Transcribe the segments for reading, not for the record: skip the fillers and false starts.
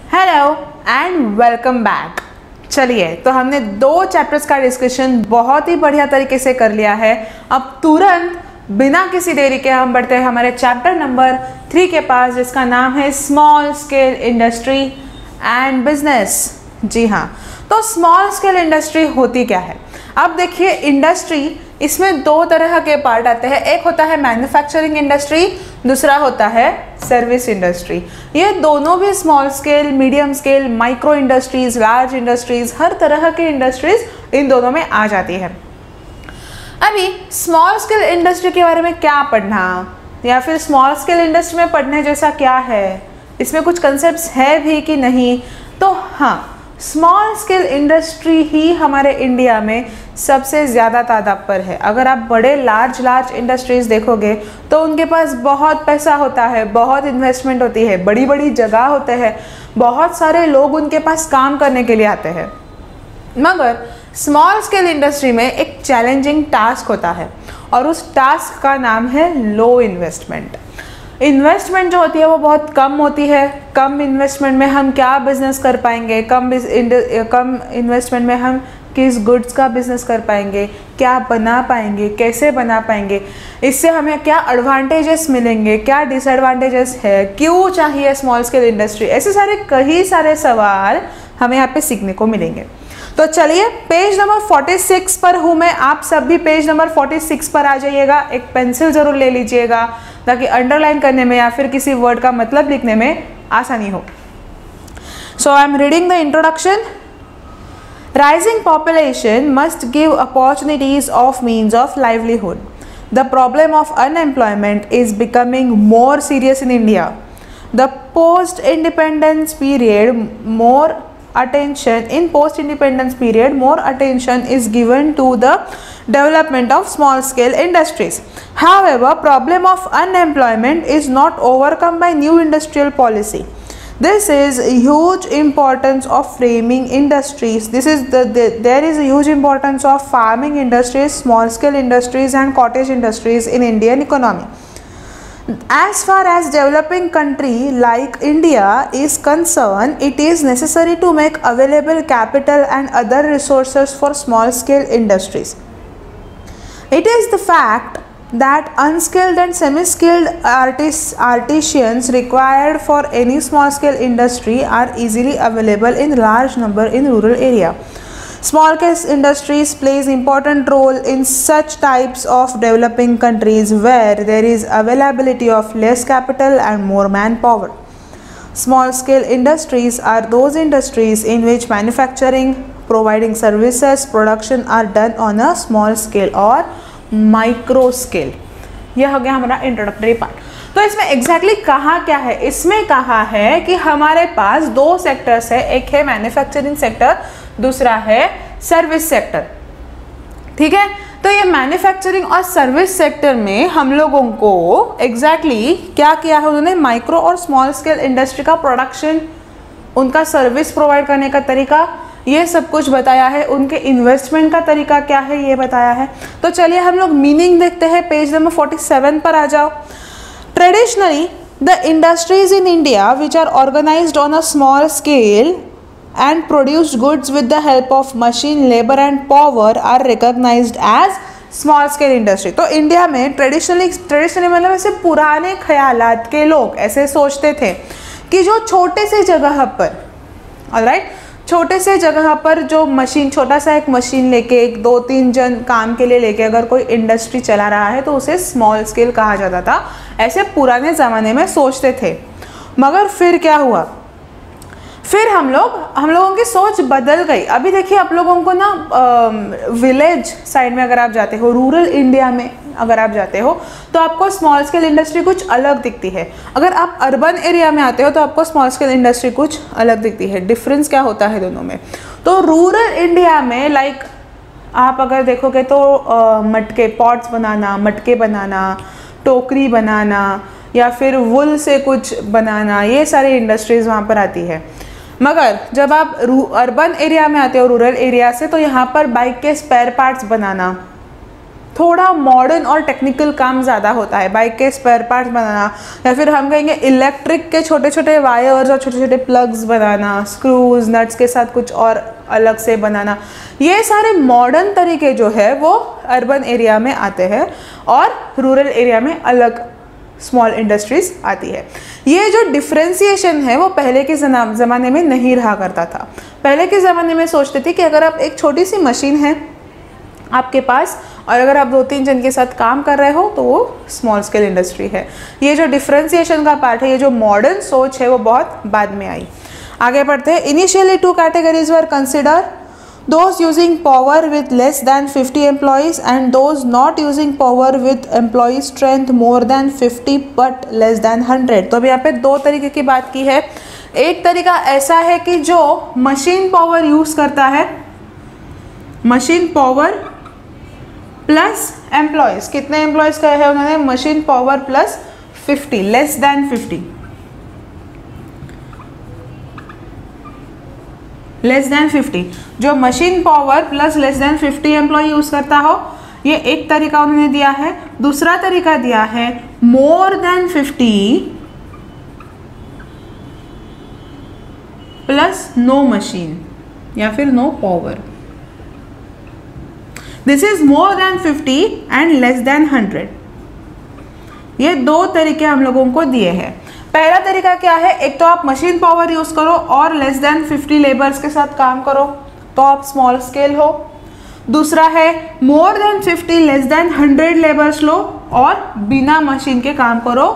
Hello and welcome back. चलिए, तो हमने 2 चैप्टर्स का डिस्कशन बहुत ही बढ़िया तरीके से कर लिया है। अब तुरंत बिना किसी देरी के हम बढ़ते हैं हमारे चैप्टर नंबर 3 के पास, जिसका नाम है small scale industry and business. जी हाँ, तो स्मॉल स्केल इंडस्ट्री होती क्या है? अब देखिए, इंडस्ट्री इसमें 2 तरह के पार्ट आते हैं। एक होता है मैन्युफैक्चरिंग इंडस्ट्री, दूसरा होता है सर्विस इंडस्ट्री। ये दोनों भी small scale, medium scale, micro industries, large industries, हर तरह की इंडस्ट्रीज इन दोनों में आ जाती है। अभी स्मॉल स्केल इंडस्ट्री के बारे में क्या पढ़ना, या फिर स्मॉल स्केल इंडस्ट्री में पढ़ने जैसा क्या है, इसमें कुछ कंसेप्ट्स है भी कि नहीं? तो हाँ, स्मॉल स्केल इंडस्ट्री ही हमारे इंडिया में सबसे ज़्यादा तादाद पर है। अगर आप बड़े लार्ज इंडस्ट्रीज़ देखोगे तो उनके पास बहुत पैसा होता है, बहुत इन्वेस्टमेंट होती है, बड़ी बड़ी जगह होते हैं, बहुत सारे लोग उनके पास काम करने के लिए आते हैं। मगर स्मॉल स्केल इंडस्ट्री में एक चैलेंजिंग टास्क होता है और उस टास्क का नाम है लो इन्वेस्टमेंट। इन्वेस्टमेंट जो होती है वो बहुत कम होती है। कम इन्वेस्टमेंट में हम क्या बिजनेस कर पाएंगे, कम इन्वेस्टमेंट में हम किस गुड्स का बिजनेस कर पाएंगे, क्या बना पाएंगे, कैसे बना पाएंगे, इससे हमें क्या एडवांटेजेस मिलेंगे, क्या डिसएडवांटेजेस है, क्यों चाहिए स्मॉल स्केल इंडस्ट्री, ऐसे कई सारे सवाल हमें यहाँ पे सीखने को मिलेंगे। तो चलिए, पेज नंबर 46 पर हूँ मैं, आप सब भी पेज नंबर 46 पर आ जाइएगा। एक पेंसिल जरूर ले लीजिएगा ताकि अंडरलाइन करने में या फिर किसी वर्ड का मतलब लिखने में आसानी हो। So I am reading the introduction. Rising population must give opportunities of means of livelihood. The problem of unemployment is becoming more serious in India. The post-independence period, more attention is given to the development of small scale industries. However, problem of unemployment is not overcome by new industrial policy. This is a huge importance of framing industries. There is a huge importance of farming industries, small scale industries and cottage industries in Indian economy. As far as developing country like India is concerned, it is necessary to make available capital and other resources for small scale industries. It is the fact that unskilled and semi-skilled artisans required for any small scale industry are easily available in large number in rural area. Small scale industries plays important role in such types of developing countries where there is availability of less capital and more manpower. Small scale industries are those industries in which manufacturing, providing services, production are done on a small scale or micro scale. यह हो गया हमारा introductory part. तो इसमें exactly कहा क्या है? इसमें कहा है कि हमारे पास 2 सेक्टर्स है, एक है मैन्युफैक्चरिंग सेक्टर, दूसरा है सर्विस सेक्टर। ठीक है, तो ये मैन्युफैक्चरिंग और सर्विस सेक्टर में हम लोगों को एग्जैक्टली क्या किया है? उन्होंने माइक्रो और स्मॉल स्केल इंडस्ट्री का प्रोडक्शन, उनका सर्विस प्रोवाइड करने का तरीका, ये सब कुछ बताया है। उनके इन्वेस्टमेंट का तरीका क्या है ये बताया है। तो चलिए हम लोग मीनिंग देखते हैं। पेज नंबर 47 पर आ जाओ। Traditionally the industries in India which are organised on a small scale and produced goods with the help of machine, labour and power are recognised as small scale industry. तो India में traditionally मतलब ऐसे पुराने ख्यालात के लोग ऐसे सोचते थे कि जो छोटे से जगह पर, ऑलराइट, छोटे से जगह पर जो मशीन, छोटा सा एक मशीन लेके, एक 2-3 जन काम के लिए लेके अगर कोई इंडस्ट्री चला रहा है तो उसे स्मॉल स्केल कहा जाता था। ऐसे पुराने ज़माने में सोचते थे। मगर फिर क्या हुआ? फिर हम लोगों की सोच बदल गई। अभी देखिए, आप लोगों को ना विलेज साइड में अगर आप जाते हो, रूरल इंडिया में अगर आप जाते हो तो आपको स्मॉल स्केल इंडस्ट्री कुछ अलग दिखती है। अगर आप अर्बन एरिया में आते हो तो आपको स्मॉल स्केल इंडस्ट्री कुछ अलग दिखती है। डिफरेंस क्या होता है दोनों में? तो रूरल इंडिया में लाइक आप अगर देखोगे तो मटके, पॉट्स बनाना, मटके बनाना, टोकरी बनाना या फिर वुल से कुछ बनाना, ये सारी इंडस्ट्रीज वहाँ पर आती है। मगर जब आप अर्बन एरिया में आते हो, रूरल एरिया से, तो यहाँ पर बाइक के स्पेयर पार्ट्स बनाना, थोड़ा मॉडर्न और टेक्निकल काम ज़्यादा होता है, बाइक के स्पेयर पार्ट्स बनाना, या फिर हम कहेंगे इलेक्ट्रिक के छोटे छोटे वायर्स और छोटे छोटे प्लग्स बनाना, स्क्रूज नट्स के साथ कुछ और अलग से बनाना, ये सारे मॉडर्न तरीके जो है वो अर्बन एरिया में आते हैं और रूरल एरिया में अलग स्मॉल इंडस्ट्रीज आती है। ये जो डिफ्रेंसिएशन है वो पहले के ज़माने में नहीं रहा करता था। पहले के ज़माने में सोचते थे कि अगर आप एक छोटी सी मशीन है आपके पास और अगर आप 2-3 जन के साथ काम कर रहे हो तो वो स्मॉल स्केल इंडस्ट्री है। ये जो डिफ्रेंसिएशन का पार्ट है, ये जो मॉडर्न सोच है वो बहुत बाद में आई। आगे बढ़ते हैं। Initially 2 categories were consider, those using power with less than 50 employees and those not using power with employee strength more than 50 but less than 100। तो अभी यहाँ पे 2 तरीके की बात की है। एक तरीका ऐसा है कि जो मशीन पावर यूज करता है, मशीन पावर प्लस एम्प्लॉयज, कितने एम्प्लॉयज का है उन्होंने, machine power plus 50, less than 50, less than 50, जो machine power plus less than 50 employee use करता हो, ये एक तरीका उन्होंने दिया है। दूसरा तरीका दिया है more than 50 plus no machine या फिर no power. This is more than 50 and less than 100। ये 2 तरीके हम लोगों को दिए हैं। पहला तरीका क्या है, एक तो आप मशीन पावर यूज करो और लेस देन 50 लेबर्स के साथ काम करो तो आप स्मॉल स्केल हो। दूसरा है more than 50 less than 100 labours लो और बिना मशीन के काम करो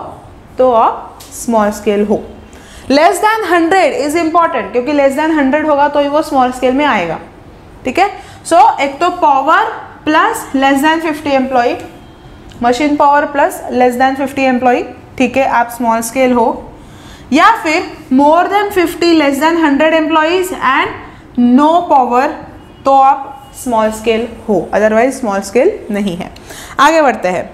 तो आप स्मॉल स्केल हो। लेस देन 100 इज इंपॉर्टेंट क्योंकि लेस देन 100 होगा तो ही वो स्मॉल स्केल में आएगा। ठीक है, सो एक तो power plus less than 50 employee, machine power plus less than 50 employee, ठीक है, आप स्मॉल स्केल हो। या फिर more than 50 less than 100 employees and no power, तो आप स्मॉल स्केल हो, अदरवाइज स्मॉल स्केल नहीं है। आगे बढ़ते हैं।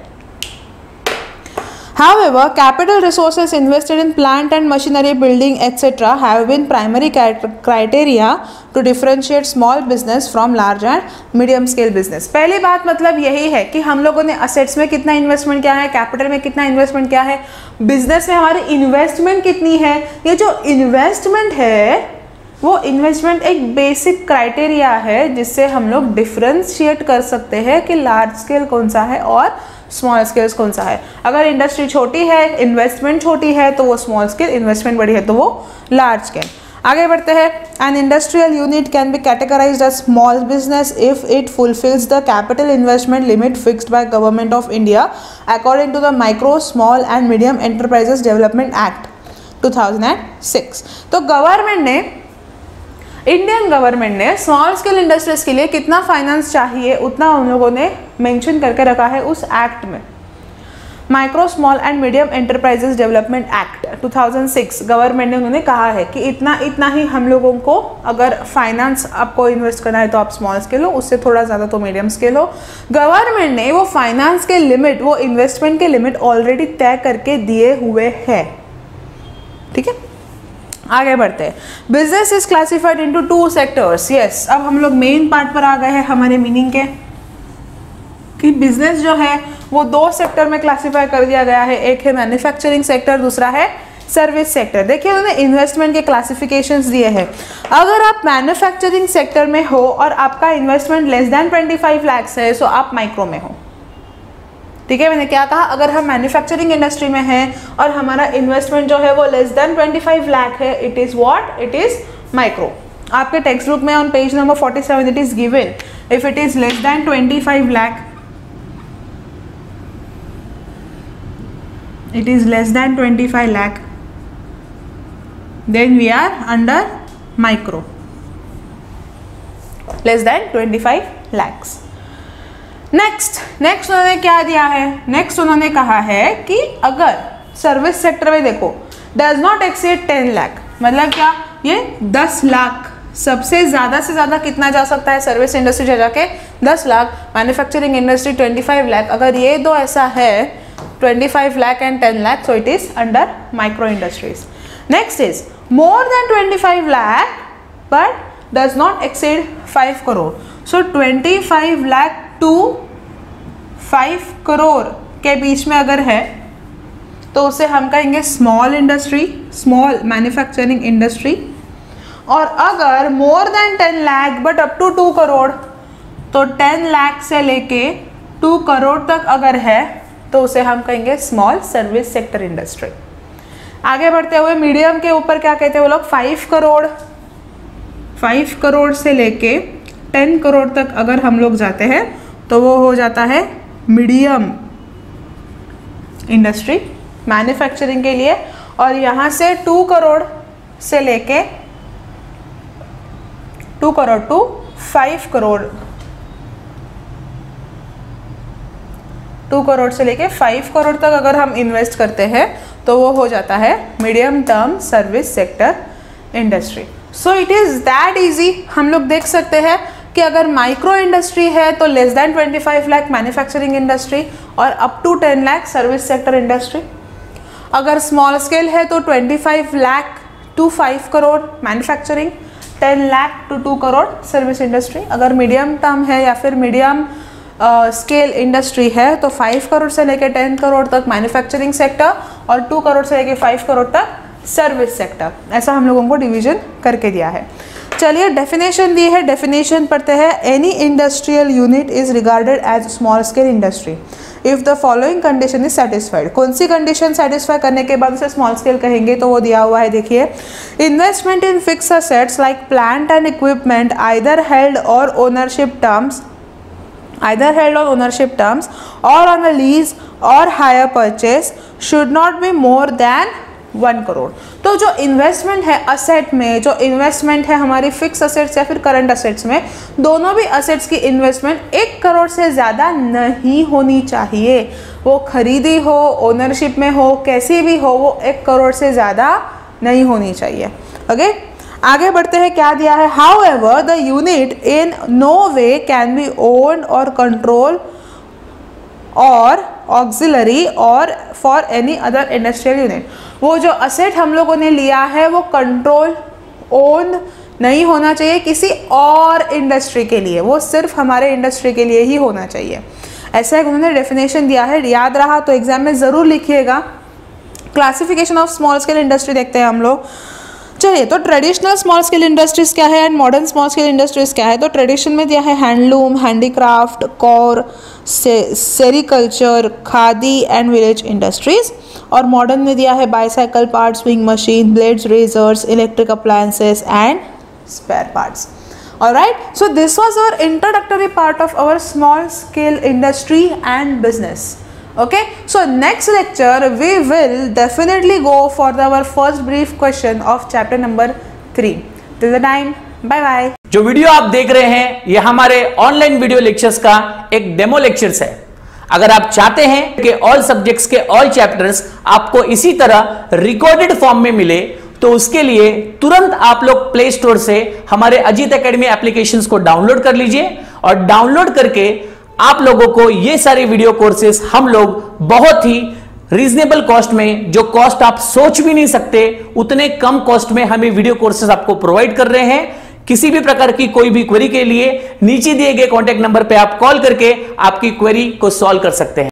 However, capital resources invested in plant and machinery building etc. have been primary criteria to differentiate small business from large and medium scale business। पहली बात मतलब यही है कि हम लोगों ने असेट्स में कितना इन्वेस्टमेंट किया है, कैपिटल में कितना इन्वेस्टमेंट किया है, बिजनेस में हमारी इन्वेस्टमेंट कितनी है। ये जो इन्वेस्टमेंट है वो इन्वेस्टमेंट एक बेसिक क्राइटेरिया है जिससे हम लोग डिफ्रेंशिएट कर सकते हैं कि लार्ज स्केल कौन सा है और स्मॉल स्केल कौन सा है। अगर इंडस्ट्री छोटी है, इन्वेस्टमेंट छोटी है तो वो स्मॉल स्केल, इन्वेस्टमेंट बड़ी है तो वो लार्ज स्केल। आगे बढ़ते हैं। An industrial unit can be categorised as small business if it fulfils the capital investment limit fixed by government of India according to the micro small and medium enterprises development act 2006। तो government ने, Indian government ने small scale industries के लिए कितना finance चाहिए उतना उन लोगों ने मेंशन करके रखा है उस एक्ट में। Micro small and medium enterprises development act 2006 government ने उन्होंने कहा है कि इतना ही हम लोगों को अगर फाइनेंस आपको इन्वेस्ट करना है तो आप स्मॉल स्केल हो, उससे थोड़ा ज़्यादा तो मीडियम स्केल हो। गवर्नमेंट ने वो फाइनेंस के लिमिट, वो इन्वेस्टमेंट के लिमिट ऑलरेडी तय करके दिए हुए हैं। ठीक है, आगे बढ़ते हैं। Business is classified into 2 sectors. Yes, अब हम लोग मेन पार्ट पर आ गए हैं हमारे मीनिंग के कि बिजनेस जो है वो 2 सेक्टर में क्लासिफाई कर दिया गया है। एक है मैन्युफैक्चरिंग सेक्टर, दूसरा है सर्विस सेक्टर। देखिए उन्होंने इन्वेस्टमेंट के क्लासिफिकेशंस दिए हैं। अगर आप मैन्युफैक्चरिंग सेक्टर में हो और आपका इन्वेस्टमेंट लेस देन 25 लाख है तो आप माइक्रो में हो। ठीक है, मैंने क्या कहा, अगर हम मैन्युफैक्चरिंग इंडस्ट्री में हैं और हमारा इन्वेस्टमेंट जो है वो लेस देन 25 लाख है, it is what, it is micro. आपके टेक्स्ट बुक में on page number 47 it is given if it is less than 25 lakh, it is less than 25 lakh, then we are under micro, less than 25 lakhs। Next उन्होंने क्या दिया है, next उन्होंने कहा है कि अगर सर्विस सेक्टर में देखो डज नॉट एक्सीड 10 लाख, मतलब क्या, ये 10 लाख सबसे ज़्यादा से ज़्यादा कितना जा सकता है सर्विस इंडस्ट्री जाके 10 लाख, मैन्युफैक्चरिंग इंडस्ट्री 25 लाख। अगर ये दो ऐसा है 25 lakh and 10 lakh, so it is under micro industries. Next is more than 25 lakh but does not exceed 5 crore. So 25 lakh to 5 crore के बीच में अगर है तो उसे हम कहेंगे small industry, small manufacturing industry. और अगर more than 10 lakh but up to 2 crore, तो 10 लाख से लेके 2 करोड़ तक अगर है तो उसे हम कहेंगे स्मॉल सर्विस सेक्टर इंडस्ट्री। आगे बढ़ते हुए मीडियम के ऊपर क्या कहते हैं वो लोग, 5 करोड़ से लेके 10 करोड़ तक अगर हम लोग जाते हैं तो वो हो जाता है मीडियम इंडस्ट्री मैन्युफैक्चरिंग के लिए। और यहाँ से 2 करोड़ से लेके 2 करोड़ टू 5 करोड़, 2 करोड़ से लेके 5 करोड़ तक अगर हम इन्वेस्ट करते हैं तो वो हो जाता है medium term service sector industry. So it is that easy. हम लोग देख सकते हैं कि अगर माइक्रो इंडस्ट्री है तो less than 25 lakh manufacturing industry और up to 10 lakh service sector industry. अगर स्मॉल स्केल है तो 25 lakh to 5 crore manufacturing, 10 lakh to 2 crore service industry. अगर मीडियम टर्म है या फिर मीडियम स्केल इंडस्ट्री है तो 5 करोड़ से लेकर 10 करोड़ तक मैन्युफैक्चरिंग सेक्टर और 2 करोड़ से लेकर 5 करोड़ तक सर्विस सेक्टर। ऐसा हम लोगों को डिवीजन करके दिया है। चलिए डेफिनेशन दी है, डेफिनेशन पढ़ते हैं। Any industrial unit is regarded as small scale industry if the following condition is satisfied. कौन सी कंडीशन सेटिस्फाई करने के बाद उसे स्मॉल स्केल कहेंगे, तो वो दिया हुआ है, देखिए। Investment in fix assets like plant and equipment either held or ownership terms or on a lease or hire purchase should not be more than 1 crore. तो जो इन्वेस्टमेंट है असेट में, जो इन्वेस्टमेंट है हमारी फिक्स असेट्स या फिर करंट असेट्स में, दोनों भी असेट्स की इन्वेस्टमेंट 1 करोड़ से ज़्यादा नहीं होनी चाहिए। वो खरीदी हो, ओनरशिप में हो, कैसी भी हो, वो 1 करोड़ से ज़्यादा नहीं होनी चाहिए। ओके, आगे बढ़ते हैं। क्या दिया है, however the unit in no way can be owned or control or auxiliary or for any other industrial unit. वो जो असेट हम लोगों ने लिया है वो कंट्रोल ओन्ड नहीं होना चाहिए किसी और इंडस्ट्री के लिए, वो सिर्फ हमारे इंडस्ट्री के लिए ही होना चाहिए। ऐसा उन्होंने डेफिनेशन दिया है, याद रहा तो एग्जाम में ज़रूर लिखिएगा। Classification of small scale industry देखते हैं हम लोग। चलिए, तो ट्रेडिशनल स्मॉल स्केल इंडस्ट्रीज क्या है and modern small scale industries क्या है। तो ट्रेडिशन में दिया है handloom, handicraft, coir, sericulture, khadi and village industries. और मॉडर्न में दिया है bicycle parts, sewing machine, blades, razors, electric appliances and spare parts. Alright, so this was our introductory part of our small scale industry and business. Okay, so next lecture we will definitely go for our first brief question of chapter number 3. Till the time, bye bye. जो video आप देख रहे हैं ये हमारे online video lectures का एक demo lectures है। अगर आप चाहते हैं कि ऑल सब्जेक्ट्स के ऑल चैप्टर्स आपको इसी तरह रिकॉर्डेड फॉर्म में मिले तो उसके लिए तुरंत आप लोग प्ले स्टोर से हमारे अजीत एकेडमी एप्लीकेशंस को डाउनलोड कर लीजिए और डाउनलोड करके आप लोगों को ये सारे वीडियो कोर्सेज हम लोग बहुत ही रीजनेबल कॉस्ट में, जो कॉस्ट आप सोच भी नहीं सकते उतने कम कॉस्ट में हमें वीडियो कोर्सेज आपको प्रोवाइड कर रहे हैं। किसी भी प्रकार की कोई भी क्वेरी के लिए नीचे दिए गए कॉन्टैक्ट नंबर पे आप कॉल करके आपकी क्वेरी को सॉल्व कर सकते हैं।